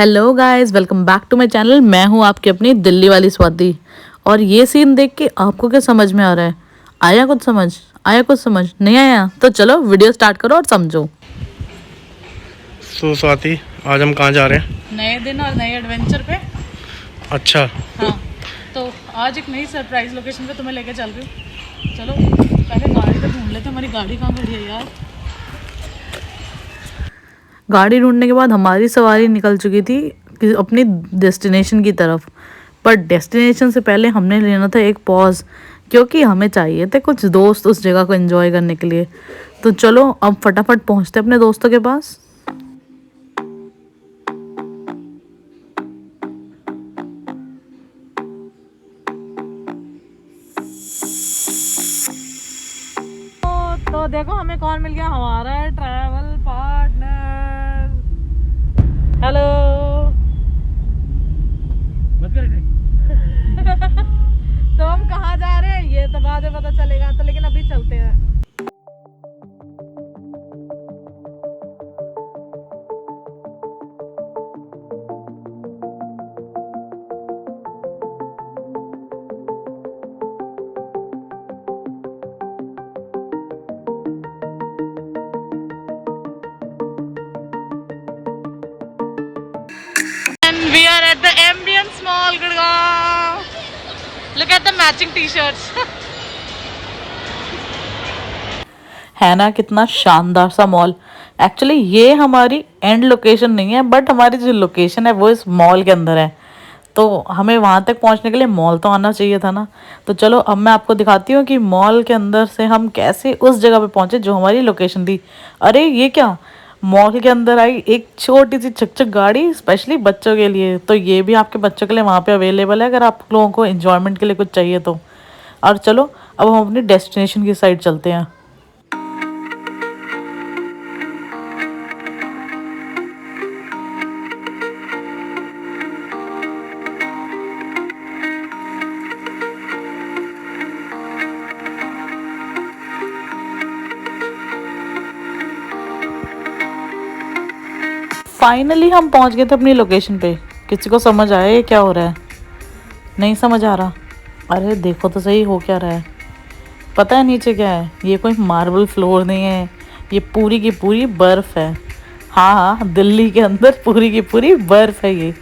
Hello guys, welcome back to my channel. मैं हूं आपकी अपनी दिल्ली वाली स्वाति। और ये सीन देख के आपको क्या समझ में आ रहा है? आया कुछ समझ नहीं आया? तो चलो वीडियो स्टार्ट करो और समझो। तो स्वाति, आज हम कहाँ जा रहे हैं? नए दिन और नए एडवेंचर पे। अच्छा। हाँ, तो आज एक नई सरप्राइज लोकेशन पे तुम्हें लेके चल रही हूँ। चलो पहले गाड़ी तो ढूंढ लेते। हमारी गाड़ी कहाँ खड़ी है यार? गाड़ी ढूंढने के बाद हमारी सवारी निकल चुकी थी अपनी डेस्टिनेशन की तरफ। पर डेस्टिनेशन से पहले हमने लेना था एक पॉज, क्योंकि हमें चाहिए थे कुछ दोस्त उस जगह को एंजॉय करने के लिए। तो चलो अब फटाफट पहुंचते अपने दोस्तों के पास। तो देखो हमें कौन मिल गया, हमारा ट्रैवल पार्टनर। हेलो। तो हम कहाँ जा रहे हैं ये तो बाद में पता चलेगा, तो लेकिन अभी चलते हैं। And we are at the Ambience Mall, Gurgaon. Look at the matching t-shirts. है ना कितना शानदार सा मॉल। एक्चुअली ये हमारी एंड लोकेशन नहीं है, बट हमारी जो लोकेशन है वो इस मॉल के अंदर है। तो हमें वहाँ तक पहुँचने के लिए मॉल तो आना चाहिए था ना। तो चलो अब मैं आपको दिखाती हूँ कि मॉल के अंदर से हम कैसे उस जगह पे पहुँचे जो हमारी लोकेशन थी। अरे ये क्या, मॉल के अंदर आई एक छोटी सी छकछक गाड़ी स्पेशली बच्चों के लिए। तो ये भी आपके बच्चों के लिए वहाँ पे अवेलेबल है अगर आप लोगों को एंजॉयमेंट के लिए कुछ चाहिए तो। और चलो अब हम अपनी डेस्टिनेशन की साइड चलते हैं। फाइनली हम पहुंच गए थे अपनी लोकेशन पे। किसी को समझ आया ये क्या हो रहा है? नहीं समझ आ रहा? अरे देखो तो सही हो क्या रहा है। पता है नीचे क्या है? ये कोई मार्बल फ्लोर नहीं है, ये पूरी की पूरी बर्फ़ है। हाँ हाँ, दिल्ली के अंदर पूरी की पूरी बर्फ़ है ये।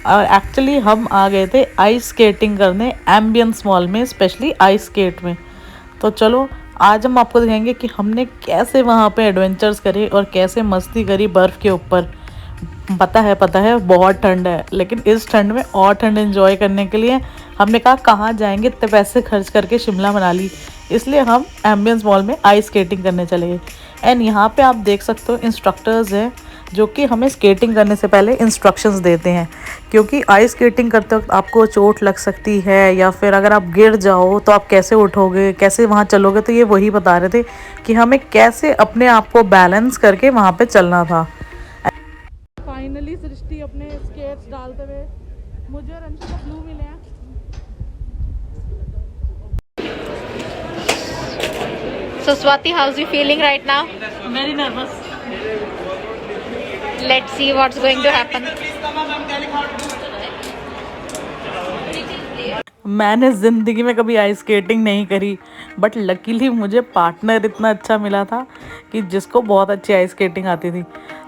और एक्चुअली हम आ गए थे आइस स्केटिंग करने एम्बियंस मॉल में, स्पेशली आइस स्केट में। तो चलो आज हम आपको दिखाएंगे कि हमने कैसे वहाँ पे एडवेंचर्स करे और कैसे मस्ती करी बर्फ़ के ऊपर। पता है बहुत ठंड है, लेकिन इस ठंड में और ठंड एंजॉय करने के लिए हमने कहा कहाँ जाएंगे इतने पैसे खर्च करके शिमला मनाली। इसलिए हम एम्बियंस मॉल में आइस स्केटिंग करने चले गए। एंड यहाँ पे आप देख सकते हो इंस्ट्रक्टर्स हैं जो कि हमें स्केटिंग करने से पहले इंस्ट्रक्शंस देते हैं, क्योंकि आइस स्केटिंग करते वक्त आपको चोट लग सकती है या फिर अगर आप गिर जाओ तो आप कैसे उठोगे, कैसे वहाँ चलोगे। तो ये वही बता रहे थे कि हमें कैसे अपने आप को बैलेंस करके वहाँ पे चलना था। फाइनली सृष्टि अपने स्केट्स डालते हुए, मुझे और अंशु को ब्लू मिले हैं। So Swati, how's you feeling right now? Very nervous. Let's see what's going to happen. मैंने ज़िंदगी में कभी आइस स्केटिंग नहीं करी, बट लकीली मुझे पार्टनर इतना अच्छा मिला था कि जिसको बहुत अच्छी आइस स्केटिंग आती थी।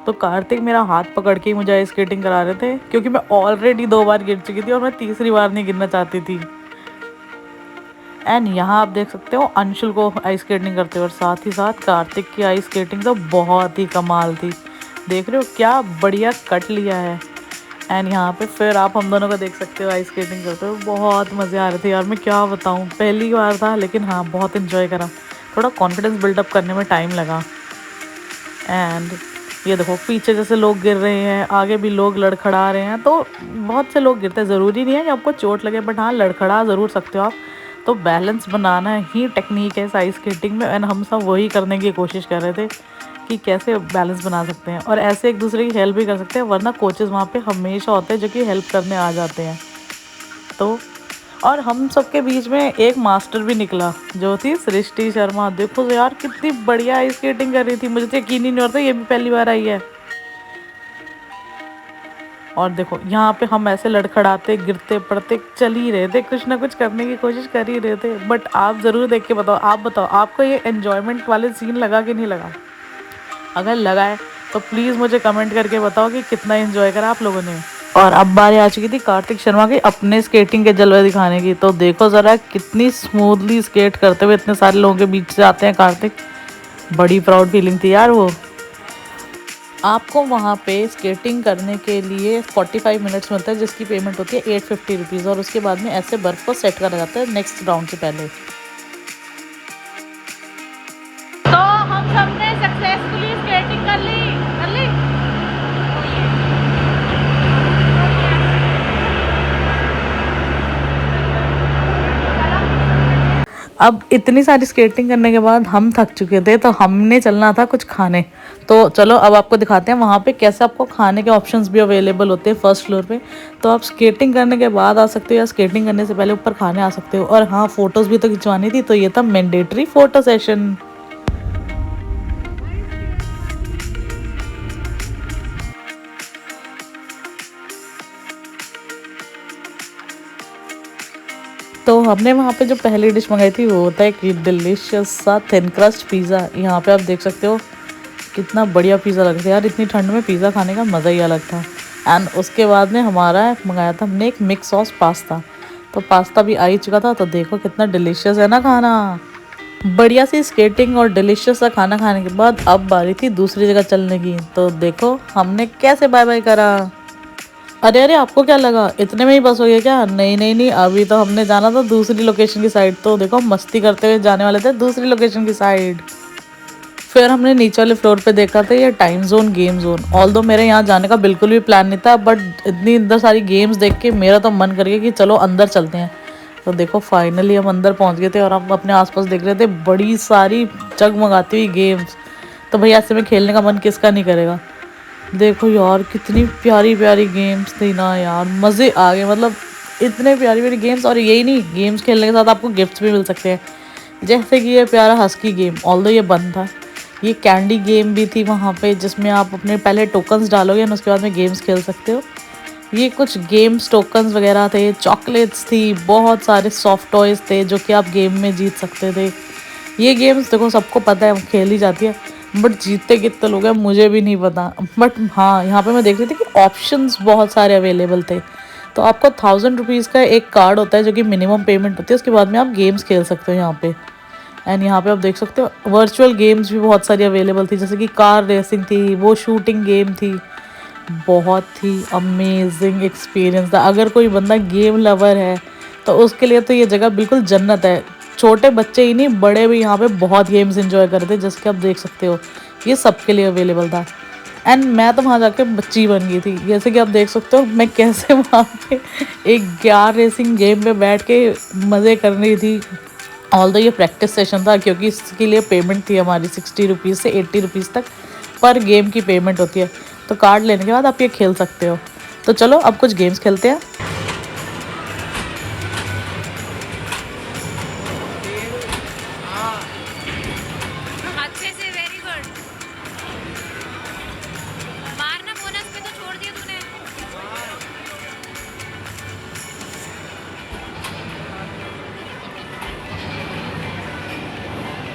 तो कार्तिक मेरा हाथ पकड़ के ही मुझे आइस स्केटिंग करा रहे थे, क्योंकि मैं ऑलरेडी 2 बार गिर चुकी थी और मैं तीसरी बार नहीं गिरना चाहती थी। एंड यहाँ आप देख सकते हो अंशुल को आइस स्केटिंग करते हुए, और साथ ही साथ कार्तिक की आइस स्केटिंग तो बहुत ही कमाल थी। देख रहे हो क्या बढ़िया कट लिया है। एंड यहाँ पे फिर आप हम दोनों को देख सकते हो आइस स्केटिंग करते हो। बहुत मज़े आ रहे थे यार, मैं क्या बताऊँ, पहली बार था लेकिन हाँ बहुत इन्जॉय करा। थोड़ा कॉन्फिडेंस बिल्डअप करने में टाइम लगा। एंड ये देखो पीछे जैसे लोग गिर रहे हैं, आगे भी लोग लड़खड़ा रहे हैं। तो बहुत से लोग गिरते हैं, ज़रूरी नहीं है कि आपको चोट लगे, बट हाँ लड़खड़ा ज़रूर सकते हो आप। तो बैलेंस बनाना ही टेक्निक है इस आइस स्केटिंग में। एंड हम सब वही करने की कोशिश कर रहे थे कि कैसे बैलेंस बना सकते हैं और ऐसे एक दूसरे की हेल्प भी कर सकते हैं, वरना कोचेस वहाँ पे हमेशा होते हैं जो कि हेल्प करने आ जाते हैं। तो और हम सबके बीच में एक मास्टर भी निकला जो थी सृष्टि शर्मा। देखो तो यार कितनी बढ़िया आइस स्केटिंग कर रही थी, मुझे तो यकीन ही नहीं होता ये भी पहली बार आई है। और देखो यहाँ पे हम ऐसे लड़खड़ाते गिरते पड़ते चल ही रहे थे, कुछ ना कुछ करने की कोशिश कर ही रहे थे। बट आप ज़रूर देख के बताओ, आप बताओ आपको ये एन्जॉयमेंट वाले सीन लगा कि नहीं लगा। अगर लगा है तो प्लीज़ मुझे कमेंट करके बताओ कि कितना एंजॉय करा आप लोगों ने। और अब बारी आ चुकी थी कार्तिक शर्मा की अपने स्केटिंग के जलवे दिखाने की। तो देखो ज़रा कितनी स्मूथली स्केट करते हुए इतने सारे लोगों के बीच से आते हैं कार्तिक। बड़ी प्राउड फीलिंग थी यार वो। आपको वहाँ पे स्केटिंग करने के लिए 45 मिनट्स मिलता है, जिसकी पेमेंट होती है 850 रुपीज़। और उसके बाद में ऐसे बर्फ़ को सेट करा जाता है नेक्स्ट राउंड से पहले। तो हम सबने सक्सेसफुली स्केटिंग कर ली। अब इतनी सारी स्केटिंग करने के बाद हम थक चुके थे, तो हमने चलना था कुछ खाने। तो चलो अब आपको दिखाते हैं वहाँ पे कैसे आपको खाने के ऑप्शंस भी अवेलेबल होते हैं फर्स्ट फ्लोर पे। तो आप स्केटिंग करने के बाद आ सकते हो या स्केटिंग करने से पहले ऊपर खाने आ सकते हो। और हाँ, फ़ोटोज़ भी तो खिंचवानी थी, तो ये था मैंडेटरी फ़ोटो सेशन। तो हमने वहाँ पे जो पहली डिश मंगाई थी वो होता है एक डिलीशियस सा थिन क्रस्ट पिज़्ज़ा। यहाँ पे आप देख सकते हो कितना बढ़िया पिज़्ज़ा लग रहा था यार। इतनी ठंड में पिज़्ज़ा खाने का मज़ा ही अलग था। एंड उसके बाद में हमारा मंगाया था हमने एक मिक्स सॉस पास्ता। तो पास्ता भी आ ही चुका था। तो देखो कितना डिलीशियस है ना खाना। बढ़िया सी स्केटिंग और डिलीशियस सा खाना खाने के बाद अब बारी थी दूसरी जगह चलने की। तो देखो हमने कैसे बाय बाय करा। अरे अरे, आपको क्या लगा इतने में ही बस हो गया क्या? नहीं नहीं नहीं, अभी तो हमने जाना था दूसरी लोकेशन की साइड। तो देखो मस्ती करते हुए जाने वाले थे दूसरी लोकेशन की साइड। फिर हमने नीचे वाले फ्लोर पे देखा था ये time zone game zone. Although मेरे यहाँ जाने का बिल्कुल भी प्लान नहीं था, बट इतनी इधर सारी गेम्स देख के मेरा तो मन कर गया कि चलो अंदर चलते हैं। तो देखो फाइनली हम अंदर पहुँच गए थे और हम अपने आसपास देख रहे थे बड़ी सारी जगमगाती हुई गेम्स। तो भैया ऐसे में खेलने का मन किसका नहीं करेगा। देखो यार कितनी प्यारी प्यारी गेम्स थी ना यार, मज़े आ गए। मतलब इतने प्यारी प्यारी गेम्स। और यही नहीं, गेम्स खेलने के साथ आपको गिफ्ट्स भी मिल सकते हैं। जैसे कि ये प्यारा हस्की गेम, ऑल्दो ये बंद था। ये कैंडी गेम भी थी वहाँ पे, जिसमें आप अपने पहले टोकन्स डालोगे और उसके बाद में गेम्स खेल सकते हो। ये कुछ गेम्स टोकन्स वगैरह थे, चॉकलेट्स थी, बहुत सारे सॉफ्ट टॉयज़ थे जो कि आप गेम में जीत सकते थे। ये गेम्स देखो सबको पता है खेली जाती है, बट जीतते कितने लोग हैं मुझे भी नहीं पता। बट हाँ, यहाँ पे मैं देख रही थी कि ऑप्शंस बहुत सारे अवेलेबल थे। तो आपको 1000 रुपीज़ का एक कार्ड होता है जो कि मिनिमम पेमेंट होती है। उसके बाद में आप गेम्स खेल सकते हो यहाँ पे। एंड यहाँ पे आप देख सकते हो वर्चुअल गेम्स भी बहुत सारी अवेलेबल थी, जैसे कि कार रेसिंग थी, वो शूटिंग गेम थी। बहुत ही अमेजिंग एक्सपीरियंस था। अगर कोई बंदा गेम लवर है तो उसके लिए तो ये जगह बिल्कुल जन्नत है। छोटे बच्चे ही नहीं, बड़े भी यहाँ पे बहुत गेम्स एंजॉय करते हैं, जैसे कि आप देख सकते हो ये सबके लिए अवेलेबल था। एंड मैं तो वहाँ जाके बच्ची बन गई थी। जैसे कि आप देख सकते हो मैं कैसे वहाँ पे एक कार रेसिंग गेम पे बैठ के मज़े कर रही थी। ऑल्दो ये प्रैक्टिस सेशन था, क्योंकि इसके लिए पेमेंट थी हमारी 60 रुपीज़ से 80 रुपीज़ तक पर गेम की पेमेंट होती है। तो कार्ड लेने के बाद आप ये खेल सकते हो। तो चलो अब कुछ गेम्स खेलते हैं। अच्छे से, वेरी गुड। मारना बोनस पे तो छोड़ दिया तूने।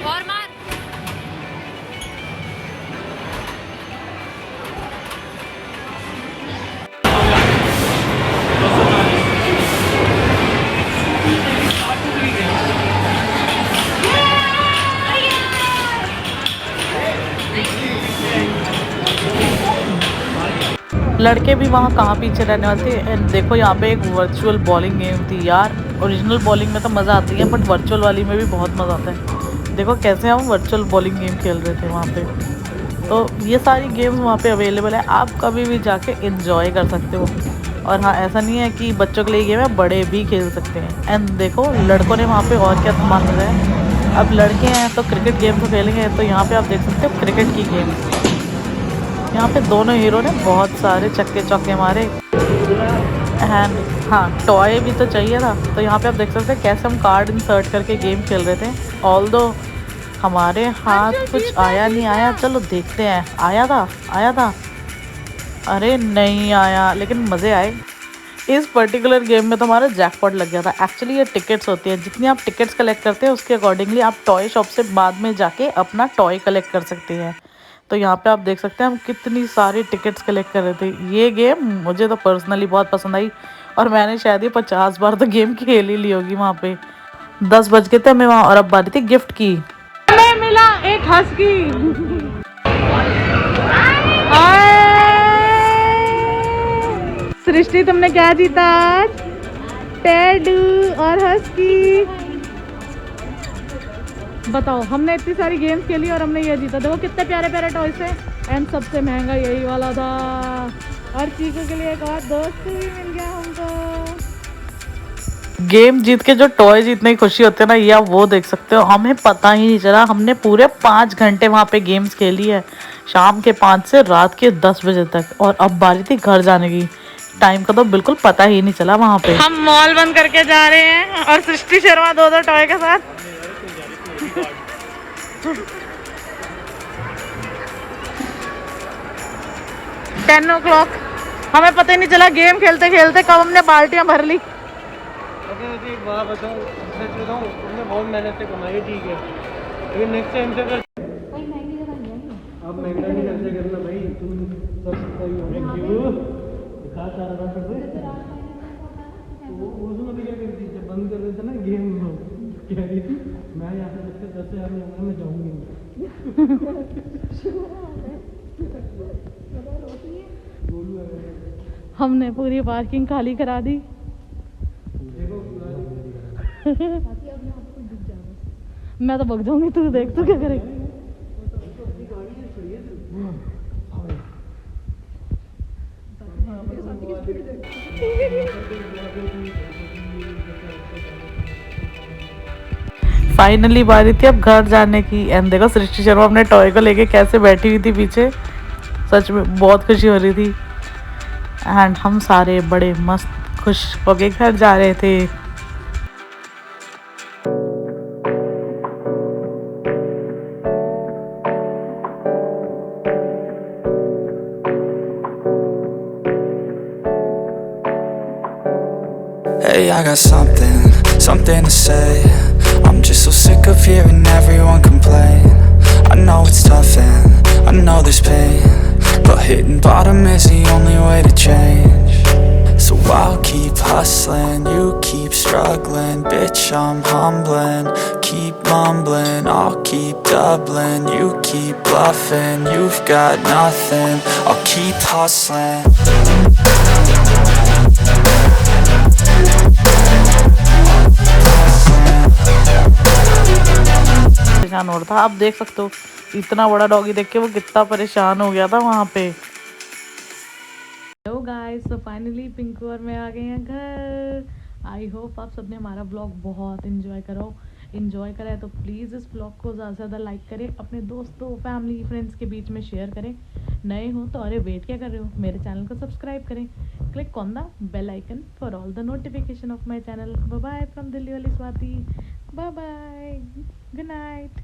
और मार। लड़के भी वहाँ कहाँ पीछे रहने वाले थे। एंड देखो यहाँ पे एक वर्चुअल बॉलिंग गेम थी यार। ओरिजिनल बॉलिंग में तो मज़ा आती है, बट वर्चुअल वाली में भी बहुत मज़ा आता है। देखो कैसे हम वर्चुअल बॉलिंग गेम खेल रहे थे वहाँ पे। तो ये सारी गेम्स वहाँ पे अवेलेबल है, आप कभी भी जाके इंजॉय कर सकते हो। और हाँ, ऐसा नहीं है कि बच्चों के लिए गेम है, बड़े भी खेल सकते हैं। एंड देखो लड़कों ने वहाँ पे और क्या सामान लगाया है। अब लड़के हैं तो क्रिकेट गेम तो खेलेंगे। तो यहाँ पे आप देख सकते हो क्रिकेट की गेम। यहाँ पे दोनों हीरो ने बहुत सारे छक्के चौके मारे। एंड हाँ, टॉय भी तो चाहिए था। तो यहाँ पे आप देख सकते हैं कैसे हम कार्ड इंसर्ट करके गेम खेल रहे थे। ऑल्दो हमारे हाथ कुछ आया नहीं आया, चलो देखते हैं। आया था, आया था। अरे नहीं आया, लेकिन मज़े आए। इस पर्टिकुलर गेम में तो हमारा जैकपॉट लग गया था। एक्चुअली ये टिकट्स होती है, जितनी आप टिकट्स कलेक्ट करते हैं उसके अकॉर्डिंगली आप टॉय शॉप से बाद में जाके अपना टॉय कलेक्ट कर सकते हैं। तो यहाँ पे आप देख सकते हैं हम कितनी सारी टिकट्स कलेक्ट कर रहे थे। ये गेम मुझे तो पर्सनली बहुत पसंद आई और मैंने शायद ये 50 बार तो गेम खेल ही ली होगी वहाँ पे। 10 बज गए थे हमें वहाँ और अब बारी थी गिफ्ट की। हमें मिला एक हस्की। सृष्टि तुमने क्या जीता आज? टेडू और हस्की। बताओ, हमने इतनी सारी गेम्स खेली और हमने ये जीता। देखो कितने प्यारे प्यारे टॉयस थे एंड सबसे महंगा यही वाला था। और चीकू के लिए एक और दोस्त भी मिल गया हमको। गेम जीत के जो टॉय जीतने की खुशी होती है ना, ये आप वो देख सकते हो। हमें पता ही नहीं चला, हमने पूरे 5 घंटे वहाँ पे गेम्स खेली है, शाम के 5 से रात के 10 बजे तक। और अब बारी थी घर जाने की। टाइम का तो बिल्कुल पता ही नहीं चला वहाँ पे। हम मॉल बंद करके जा रहे हैं और सृष्टि शर्मा 2-2 टॉय के साथ। 10 o'clock हमें पता ही नहीं चला गेम खेलते खेलते कब हमने बाल्टियां भर ली। एक बात बताऊं, सच बताऊं, तुमने बहुत मेहनत से कमाई, ठीक है, लेकिन नेक्स्ट टाइम से अगर आप महंगा नहीं खर्चा करना भाई, तुम कर सकते हो। Thank you. दिखा चाह रहा था फिर तो उसमें भी क्या करती, जब बंद कर देते ना गेम, कह रही थी मैं यहाँ से लगते 10,000 में जाऊँगी हमने पूरी पार्किंग खाली करा दी। मैं तो भग जाऊंगी, तू देख तू क्या करेगी। फाइनली बारी थी अब घर जाने की एंड देखो सृष्टि शर्मा अपने टॉय को लेके कैसे बैठी हुई थी पीछे। सच में बहुत खुशी हो रही थी एंड हम सारे बड़े मस्त खुश होके घर जा रहे थे। Hey, I got something to say. I'm just so sick of hearing everyone complain. I know it's tough and I know there's pain, but hitting bottom is the only way to change. So I'll keep hustling, you keep struggling. Bitch, I'm humbling, keep mumbling. I'll keep doubling, you keep bluffing. You've got nothing, I'll keep hustling. परेशान हो रहा था। आप देख सकते हो इतना बड़ा डॉगी देख के वो कितना परेशान हो गया था वहाँ पे। हेलो गाइस, तो फाइनली पिंकू और मैं आ गए हैं घर। आई होप आप सबने हमारा ब्लॉग बहुत एंजॉय करा है। तो प्लीज़ इस ब्लॉग को ज़्यादा से ज़्यादा लाइक करें, अपने दोस्तों फैमिली फ्रेंड्स के बीच में शेयर करें। नए हो तो अरे वेट क्या कर रहे हो, मेरे चैनल को सब्सक्राइब करें। Click on the bell icon for all the notification of my channel. Bye bye from Delhi वाली Swati. Bye bye, good night.